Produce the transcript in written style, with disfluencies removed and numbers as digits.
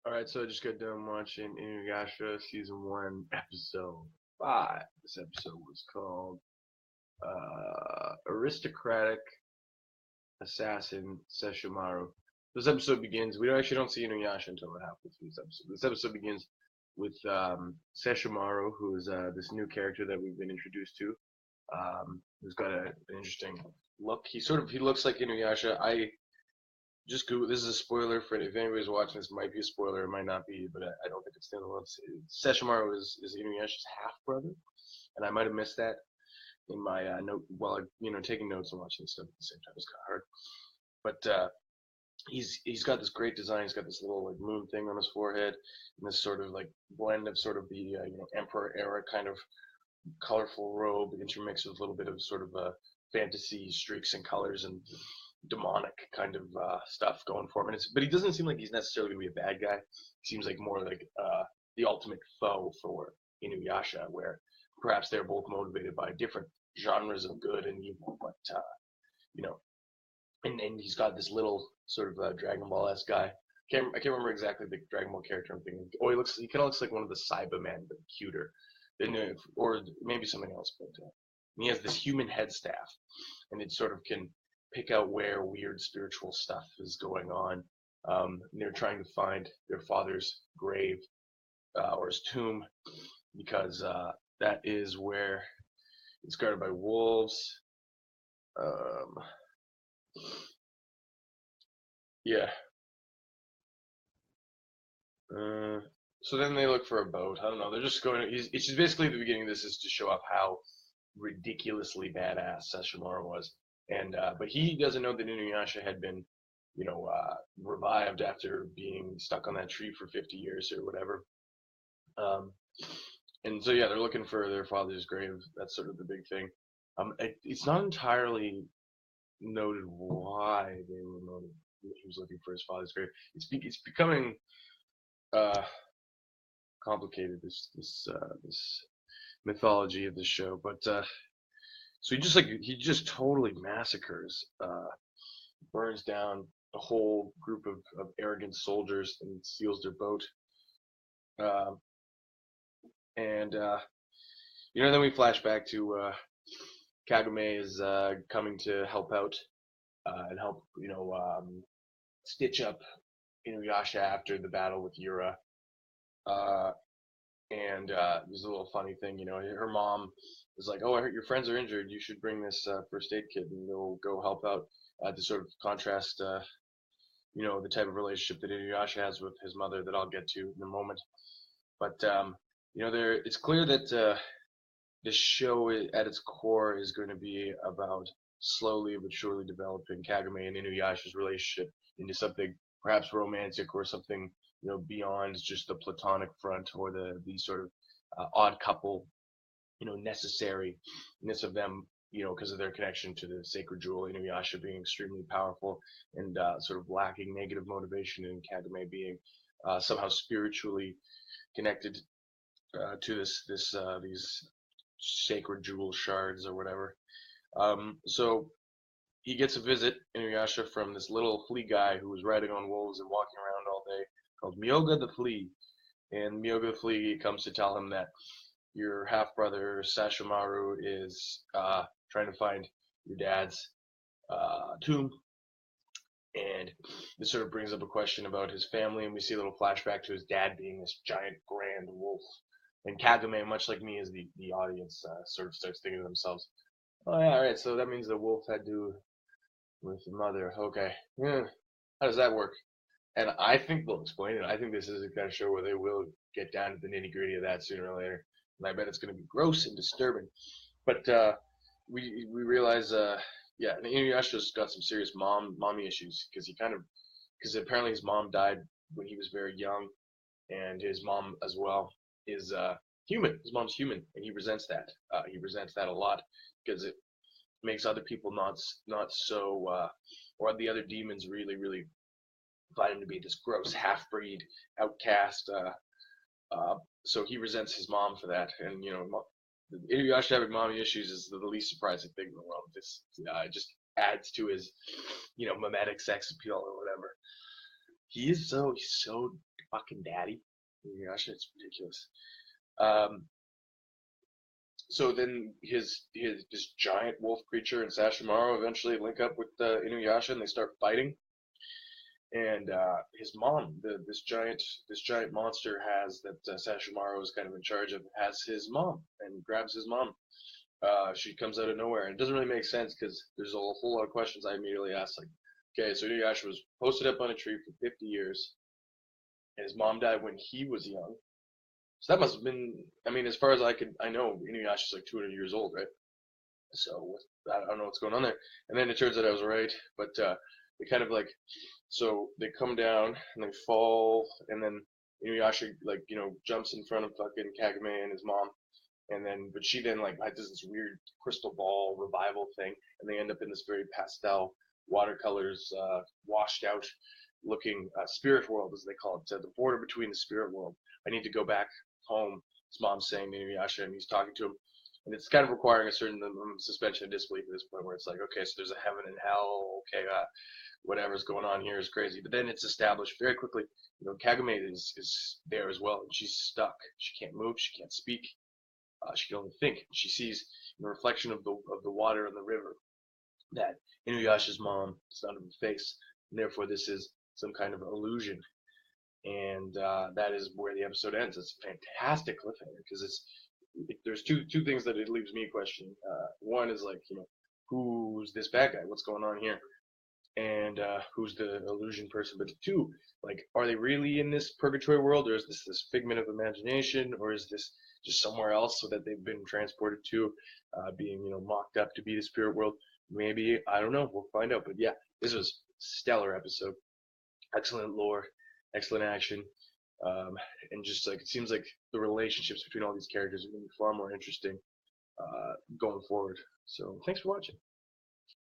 Alright, so I just got done watching Inuyasha Season 1, Episode 5. This episode was called Aristocratic Assassin Sesshomaru. This episode begins, we actually don't see Inuyasha until we're halfway through this episode. This episode begins with Sesshomaru, who is this new character that we've been introduced to, who's got an interesting look. He looks like Inuyasha. I just Google. This is a spoiler for if anybody's watching. This might be a spoiler. It might not be, but I don't think it's standalone. Sesshomaru is Inuyasha's half brother, and I might have missed that in my note while taking notes and watching this stuff at the same time. It's kind of hard, but he's got this great design. He's got this little like moon thing on his forehead, and this sort of like blend of sort of the emperor era kind of colorful robe intermixed with a little bit of sort of fantasy streaks and colors and demonic kind of stuff going for him. But he doesn't seem like he's necessarily going to be a bad guy. He seems like more like the ultimate foe for Inuyasha, where perhaps they're both motivated by different genres of good and evil. But you know, and he's got this little sort of Dragon Ball-esque guy. I can't remember exactly the Dragon Ball character I'm thinking. Oh, he kind of looks like one of the Cybermen, but cuter. Or maybe something else. But he has this human head staff, and it sort of can pick out where weird spiritual stuff is going on. They're trying to find their father's grave or his tomb because that is where it's guarded by wolves. Um, yeah. So then they look for a boat. I don't know. They're just going. It's just basically the beginning of this is to show off how ridiculously badass Sesshomaru was, and but he doesn't know that Inuyasha had been, revived after being stuck on that tree for 50 years or whatever. Um, and so yeah, they're looking for their father's grave. That's sort of the big thing. It's not entirely noted why he was looking for his father's grave. It's becoming uh, complicated this mythology of the show, but so he just totally massacres, burns down a whole group of arrogant soldiers and steals their boat. Uh, and then we flash back to Kagome is coming to help out and help stitch up Inuyasha after the battle with Yura. Uh, and there's a little funny thing, her mom was like, "Oh, I heard your friends are injured. You should bring this first aid kit and go help out." To sort of contrast, the type of relationship that Inuyasha has with his mother that I'll get to in a moment. But it's clear that this show at its core is going to be about slowly but surely developing Kagome and Inuyasha's relationship into something perhaps romantic or something beyond just the platonic front or the sort of odd couple necessariness of them because of their connection to the sacred jewel, Inuyasha being extremely powerful and sort of lacking negative motivation, and Kagome being somehow spiritually connected to these sacred jewel shards or whatever. So he gets a visit, Inuyasha, from this little flea guy who was riding on wolves and walking around all day, called Myoga the Flea. And Myoga the Flea comes to tell him that your half brother Sesshomaru is trying to find your dad's tomb. And this sort of brings up a question about his family, and we see a little flashback to his dad being this giant grand wolf. And Kagome, much like me as the audience, sort of starts thinking to themselves, "Oh yeah, all right. So that means the wolf had to do with the mother. Okay, yeah. How does that work?" And I think they'll explain it. I think this is a kind of show where they will get down to the nitty gritty of that sooner or later. And I bet it's going to be gross and disturbing. But we realize, yeah, and Inuyasha's got some serious mommy issues because apparently his mom died when he was very young, and his mom as well is human. His mom's human, and he resents that. He resents that a lot because it makes other people not so, or the other demons really find him to be this gross half-breed outcast. So he resents his mom for that, and Inuyasha having mommy issues is the least surprising thing in the world. This just adds to his, mimetic sex appeal or whatever. He's so fucking daddy. Inuyasha, it's ridiculous. Um, so then his this giant wolf creature and Sashimaru eventually link up with Inuyasha and they start fighting. And his mom, this giant monster has that Sashimaru is kind of in charge of, has his mom and grabs his mom. She comes out of nowhere and it doesn't really make sense because there's a whole lot of questions I immediately asked. Like, okay, so Inuyasha was posted up on a tree for 50 years, and his mom died when he was young. So that must have been, I mean, as far as I know, Inuyasha's like 200 years old, right? So I don't know what's going on there. And then it turns out I was right, but they kind of like, so they come down and they fall, and then Inuyasha like jumps in front of fucking Kagame and his mom, and then but she then like does this weird crystal ball revival thing, and they end up in this very pastel watercolors, washed out looking spirit world as they call it, the border between the spirit world. I need to go back home. His mom's saying to Inuyasha, and he's talking to him, and it's kind of requiring a certain suspension of disbelief at this point, where it's like, okay, so there's a heaven and hell. Okay, whatever's going on here is crazy. But then it's established very quickly. Kagame is there as well, and she's stuck. She can't move. She can't speak. She can only think. She sees the reflection of the water in the river that Inuyasha's mom is not in the face, and therefore this is some kind of illusion. And that is where the episode ends. It's a fantastic cliffhanger because there's two things that it leaves me questioning. One is like, who's this bad guy? What's going on here? And who's the illusion person? But two, like, are they really in this purgatory world, or is this figment of imagination, or is this just somewhere else so that they've been transported to, being mocked up to be the spirit world? Maybe, I don't know. We'll find out. But yeah, this was a stellar episode. Excellent lore, excellent action. And just like it seems like the relationships between all these characters are going to be far more interesting going forward. So thanks for watching.